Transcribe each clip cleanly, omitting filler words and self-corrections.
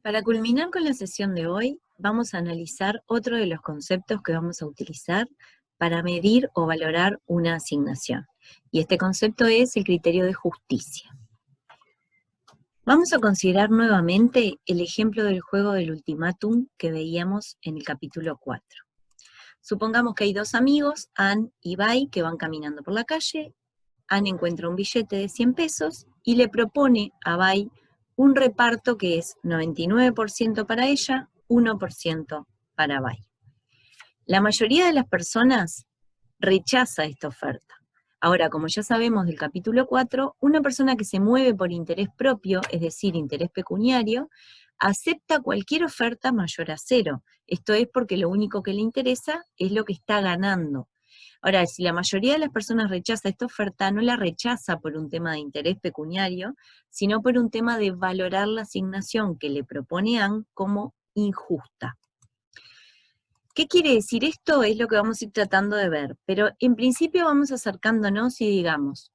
Para culminar con la sesión de hoy, vamos a analizar otro de los conceptos que vamos a utilizar para medir o valorar una asignación. Y este concepto es el criterio de justicia. Vamos a considerar nuevamente el ejemplo del juego del ultimátum que veíamos en el capítulo 4. Supongamos que hay dos amigos, Ann y Bai, que van caminando por la calle. Ann encuentra un billete de 100 pesos y le propone a Bai un reparto que es 99% para ella, 1% para Bai. La mayoría de las personas rechaza esta oferta. Ahora, como ya sabemos del capítulo 4, una persona que se mueve por interés propio, es decir, interés pecuniario, acepta cualquier oferta mayor a 0. Esto es porque lo único que le interesa es lo que está ganando. Ahora, si la mayoría de las personas rechaza esta oferta, no la rechaza por un tema de interés pecuniario, sino por un tema de valorar la asignación que le propone Ann como injusta. ¿Qué quiere decir esto? Es lo que vamos a ir tratando de ver, pero en principio vamos acercándonos y digamos,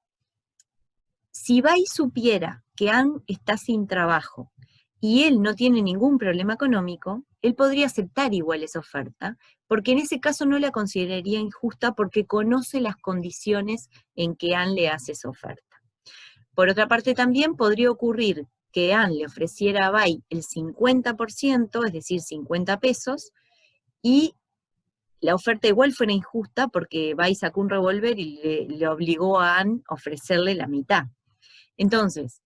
si Bai supiera que Ann está sin trabajo y él no tiene ningún problema económico, él podría aceptar igual esa oferta, porque en ese caso no la consideraría injusta porque conoce las condiciones en que Ann le hace esa oferta. Por otra parte también podría ocurrir que Ann le ofreciera a Bai el 50%, es decir, 50 pesos, y la oferta igual fuera injusta porque Bai sacó un revólver y le obligó a Ann a ofrecerle la mitad. Entonces,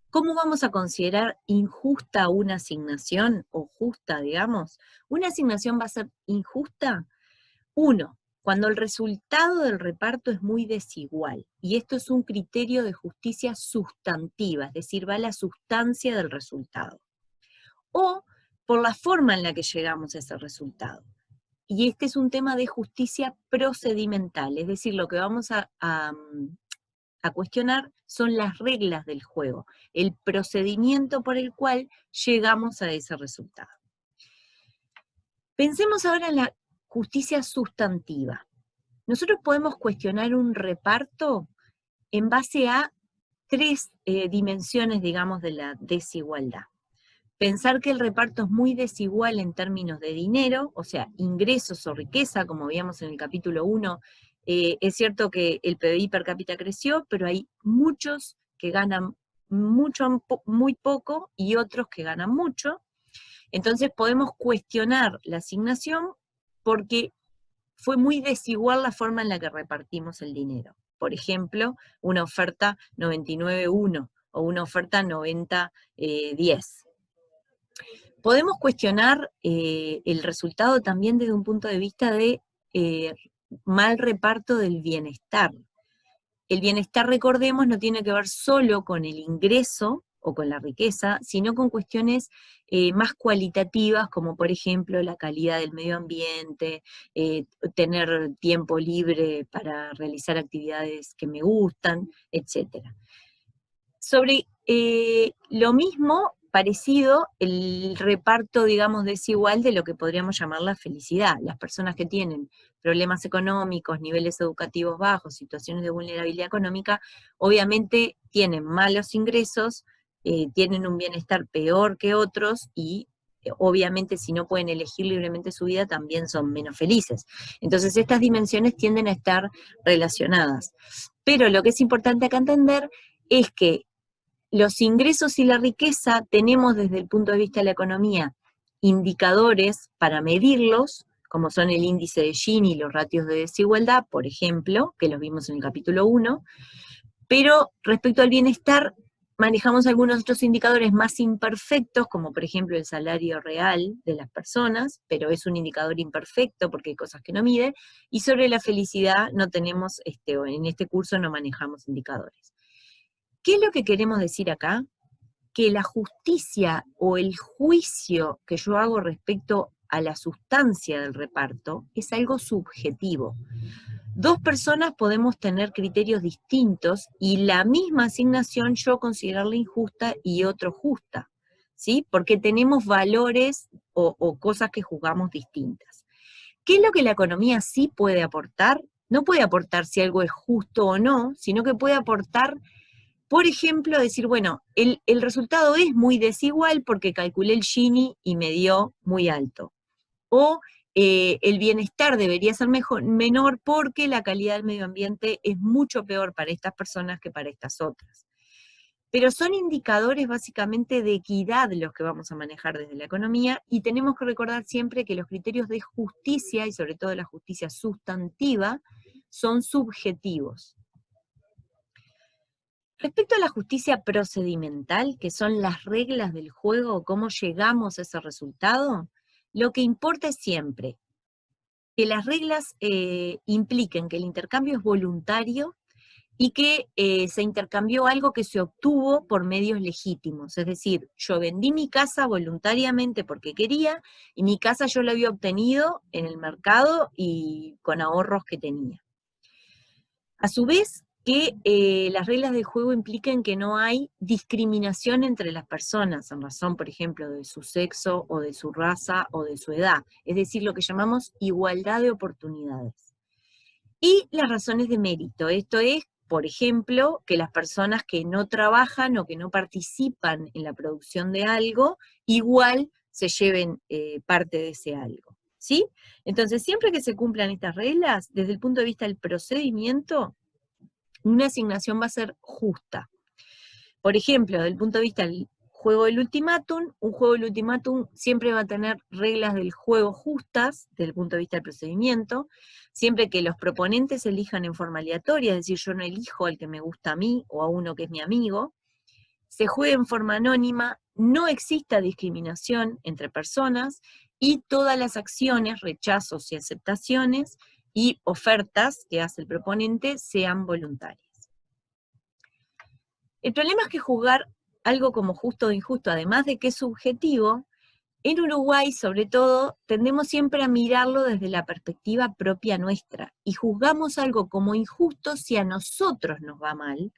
¿cómo vamos a considerar injusta una asignación, o justa, digamos? Una asignación va a ser injusta, cuando el resultado del reparto es muy desigual, y esto es un criterio de justicia sustantiva, es decir, va a la sustancia del resultado, o por la forma en la que llegamos a ese resultado. Y este es un tema de justicia procedimental, es decir, lo que vamos a cuestionar son las reglas del juego, el procedimiento por el cual llegamos a ese resultado. Pensemos ahora en la justicia sustantiva. Nosotros podemos cuestionar un reparto en base a tres dimensiones, digamos, de la desigualdad. Pensar que el reparto es muy desigual en términos de dinero, o sea, ingresos o riqueza, como veíamos en el capítulo 1, es cierto que el PBI per cápita creció, pero hay muchos que ganan mucho, muy poco y otros que ganan mucho. Entonces podemos cuestionar la asignación porque fue muy desigual la forma en la que repartimos el dinero. Por ejemplo, una oferta 99-1 o una oferta 90-10. Podemos cuestionar el resultado también desde un punto de vista de mal reparto del bienestar. El bienestar, recordemos, no tiene que ver solo con el ingreso o con la riqueza, sino con cuestiones más cualitativas, como por ejemplo la calidad del medio ambiente, tener tiempo libre para realizar actividades que me gustan, etc. Sobre lo mismo, parecido, el reparto, digamos, desigual de lo que podríamos llamar la felicidad. Las personas que tienen problemas económicos, niveles educativos bajos, situaciones de vulnerabilidad económica, obviamente tienen malos ingresos, tienen un bienestar peor que otros y obviamente si no pueden elegir libremente su vida también son menos felices. Entonces estas dimensiones tienden a estar relacionadas. Pero lo que es importante acá entender es que los ingresos y la riqueza tenemos desde el punto de vista de la economía indicadores para medirlos, como son el índice de Gini y los ratios de desigualdad, por ejemplo, que los vimos en el capítulo 1, pero respecto al bienestar manejamos algunos otros indicadores más imperfectos, como por ejemplo el salario real de las personas, pero es un indicador imperfecto porque hay cosas que no mide, y sobre la felicidad no tenemos, en este curso no manejamos indicadores. ¿Qué es lo que queremos decir acá? Que la justicia o el juicio que yo hago respecto a la sustancia del reparto es algo subjetivo. Dos personas podemos tener criterios distintos y la misma asignación yo considerarla injusta y otro justa, ¿sí? Porque tenemos valores o cosas que juzgamos distintas. ¿Qué es lo que la economía sí puede aportar? No puede aportar si algo es justo o no, sino que puede aportar Por ejemplo, decir, bueno, el resultado es muy desigual porque calculé el Gini y me dio muy alto. O el bienestar debería ser menor porque la calidad del medio ambiente es mucho peor para estas personas que para estas otras. Pero son indicadores básicamente de equidad los que vamos a manejar desde la economía, y tenemos que recordar siempre que los criterios de justicia, y sobre todo la justicia sustantiva, son subjetivos. Respecto a la justicia procedimental, que son las reglas del juego, cómo llegamos a ese resultado, lo que importa es siempre que las reglas impliquen que el intercambio es voluntario y que se intercambió algo que se obtuvo por medios legítimos. Es decir, yo vendí mi casa voluntariamente porque quería, y mi casa yo la había obtenido en el mercado y con ahorros que tenía. A su vez, que las reglas del juego impliquen que no hay discriminación entre las personas en razón, por ejemplo, de su sexo o de su raza o de su edad, es decir, lo que llamamos igualdad de oportunidades. Y las razones de mérito, esto es, por ejemplo, que las personas que no trabajan o que no participan en la producción de algo, igual se lleven parte de ese algo, ¿sí? Entonces, siempre que se cumplan estas reglas, desde el punto de vista del procedimiento, una asignación va a ser justa. Por ejemplo, desde el punto de vista del juego del ultimátum, un juego del ultimátum siempre va a tener reglas del juego justas, desde el punto de vista del procedimiento, siempre que los proponentes elijan en forma aleatoria, es decir, yo no elijo al que me gusta a mí o a uno que es mi amigo, se juegue en forma anónima, no exista discriminación entre personas, y todas las acciones, rechazos y aceptaciones y ofertas que hace el proponente sean voluntarias. El problema es que juzgar algo como justo o injusto, además de que es subjetivo, en Uruguay, sobre todo, tendemos siempre a mirarlo desde la perspectiva propia nuestra, y juzgamos algo como injusto si a nosotros nos va mal,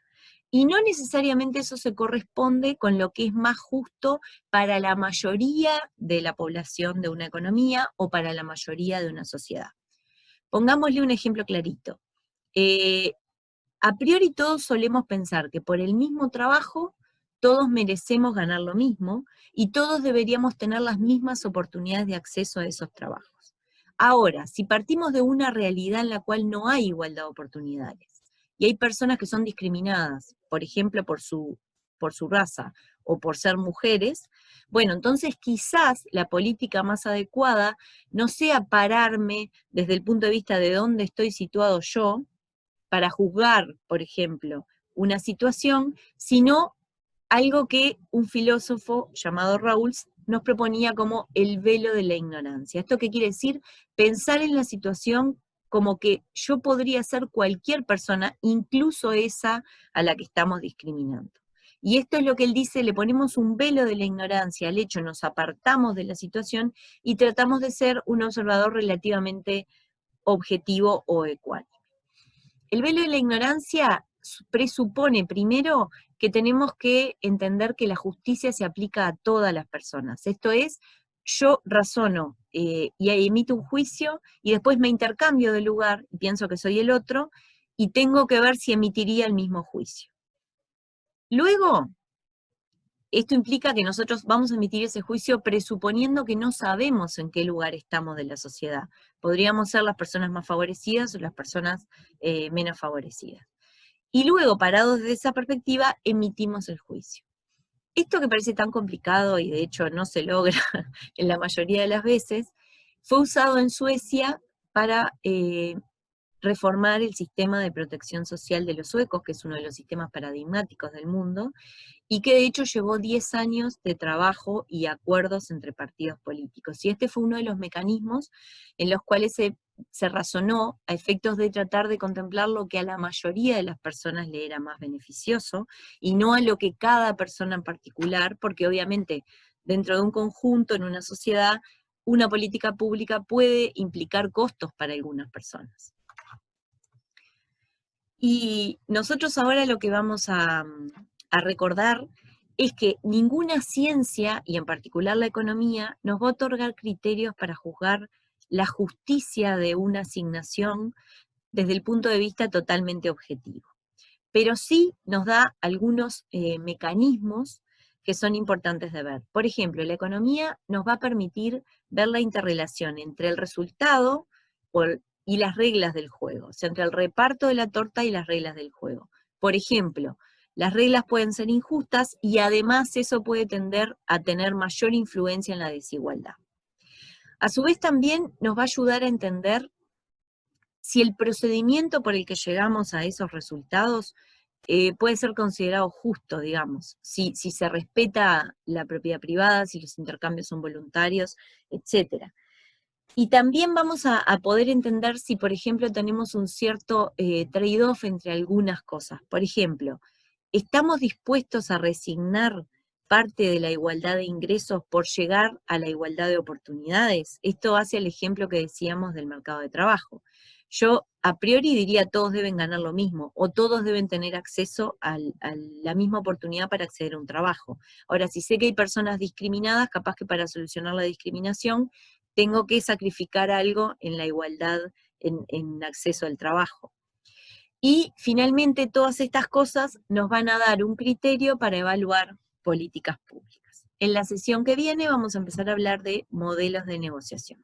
y no necesariamente eso se corresponde con lo que es más justo para la mayoría de la población de una economía o para la mayoría de una sociedad. Pongámosle un ejemplo clarito. A priori todos solemos pensar que por el mismo trabajo todos merecemos ganar lo mismo y todos deberíamos tener las mismas oportunidades de acceso a esos trabajos. Ahora, si partimos de una realidad en la cual no hay igualdad de oportunidades y hay personas que son discriminadas, por ejemplo, por su raza o por ser mujeres, bueno, entonces quizás la política más adecuada no sea pararme desde el punto de vista de dónde estoy situado yo, para juzgar, por ejemplo, una situación, sino algo que un filósofo llamado Rawls nos proponía como el velo de la ignorancia. ¿Esto qué quiere decir? Pensar en la situación como que yo podría ser cualquier persona, incluso esa a la que estamos discriminando. Y esto es lo que él dice, le ponemos un velo de la ignorancia al hecho, nos apartamos de la situación y tratamos de ser un observador relativamente objetivo o ecuánime. El velo de la ignorancia presupone primero que tenemos que entender que la justicia se aplica a todas las personas. Esto es, yo razono y emito un juicio y después me intercambio de lugar y pienso que soy el otro y tengo que ver si emitiría el mismo juicio. Luego, esto implica que nosotros vamos a emitir ese juicio presuponiendo que no sabemos en qué lugar estamos de la sociedad. Podríamos ser las personas más favorecidas o las personas menos favorecidas. Y luego, parados desde esa perspectiva, emitimos el juicio. Esto que parece tan complicado y de hecho no se logra en la mayoría de las veces, fue usado en Suecia para reformar el sistema de protección social de los suecos, que es uno de los sistemas paradigmáticos del mundo, y que de hecho llevó 10 años de trabajo y acuerdos entre partidos políticos. Y este fue uno de los mecanismos en los cuales se razonó a efectos de tratar de contemplar lo que a la mayoría de las personas le era más beneficioso, y no a lo que cada persona en particular, porque obviamente dentro de un conjunto, en una sociedad, una política pública puede implicar costos para algunas personas. Y nosotros ahora lo que vamos a recordar es que ninguna ciencia, y en particular la economía, nos va a otorgar criterios para juzgar la justicia de una asignación desde el punto de vista totalmente objetivo. pero sí nos da algunos mecanismos que son importantes de ver. Por ejemplo, la economía nos va a permitir ver la interrelación entre el resultado y las reglas del juego, o sea, entre el reparto de la torta y las reglas del juego. Por ejemplo, las reglas pueden ser injustas y además eso puede tender a tener mayor influencia en la desigualdad. A su vez también nos va a ayudar a entender si el procedimiento por el que llegamos a esos resultados puede ser considerado justo, digamos, si se respeta la propiedad privada, si los intercambios son voluntarios, etc. Y también vamos a poder entender si, por ejemplo, tenemos un cierto trade-off entre algunas cosas. Por ejemplo, ¿estamos dispuestos a resignar parte de la igualdad de ingresos por llegar a la igualdad de oportunidades? Esto hace el ejemplo que decíamos del mercado de trabajo. Yo a priori diría todos deben ganar lo mismo, o todos deben tener acceso a la misma oportunidad para acceder a un trabajo. Ahora, si sé que hay personas discriminadas, capaz que para solucionar la discriminación tengo que sacrificar algo en la igualdad en acceso al trabajo. Y finalmente todas estas cosas nos van a dar un criterio para evaluar políticas públicas. En la sesión que viene vamos a empezar a hablar de modelos de negociación.